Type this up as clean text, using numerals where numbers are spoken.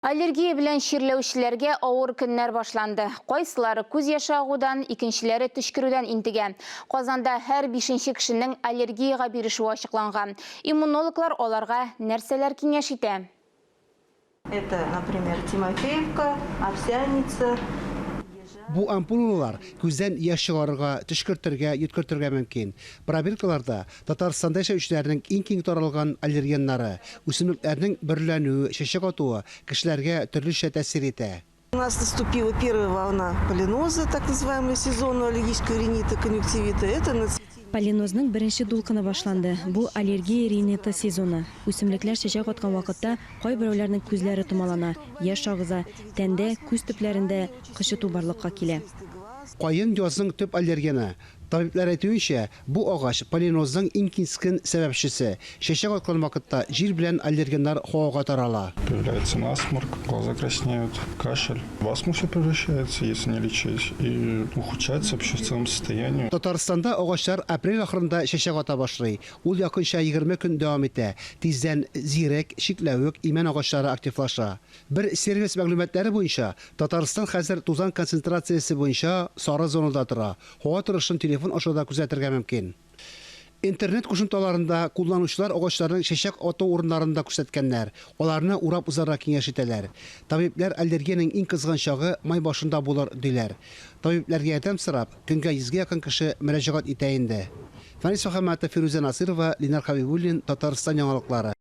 Аллергия белән ширләүчеләргә авыр көннәр башланды. Кайсылары күз яшы агудан, икенчеләре төшкерүдән интегән. Казанда һәр 5нче кешенең аллергияга бирешүе ачыкланган. Иммунологлар аларга нәрсәләр киңәш итә? Это, например, Тимофеевка, Овсяница. Бу ампулалар күздән яшь чыгарырга, төшкертергә, йоткыртырга мөмкин. Пробиркаларда Татарстанда яшәүчеләрнең иң киң таралган аллергеннары, үсемлекләрнең бөрләнүе, чәчәк атуы кешеләргә төрлечә тәэсир итә. У нас наступила первая волна полиноза, так называемого сезонного аллергического ринита, конъюнктивита. Это на цветение. Полинозның беренче дулкыны башланды. Бу аллергия риниты сезоны. Үсемлекләр чәчәк аткан вакытта кайберәүләрнең күзләре томалана, яшь агыза, тәндә, күз төпләрендә кычыту барлыкка килә. Кайын язның төп аллергены. Табиблар әйтүенчә, бу агач полинозның иң кискен сәбәпчесе. Чәчәк аткан вакытта җир белән аллергеннар һавага тарала. Появляется насморк, глаза краснеют, кашель. В астму все превращается, если не лечить, и ухудшается вообще в целом состояние. Татарстанда агачлар апрель ахырында чәчәк ата башлый. Ул якынча 20 көн дәвам итә. Тиздән зирәк, шикләвек, имән агачлары активлаша. Бер сервис мәгълүматлары буенча, Татарстан хәзер тузан концентрациясе буенча сары зонада тора. Һава торышын телефон ашуда күзәтергә мөмкин. Интернет кушымталарында кулланучылар агачларның чәчәк ату урыннарында күрсәткәннәр. Аларны урап узарга киңәш итәләр. Табиблар аллергиянең иң кызган чагы май башында булыр диләр. Табибларга ярдәм сорап, көнгә 100-гә якын кеше мөрәҗәгать итә инде. Фанис Мөхәммәтов, Фируза Насирова, Ленар Хабибуллин, Татарстан яңалыклары.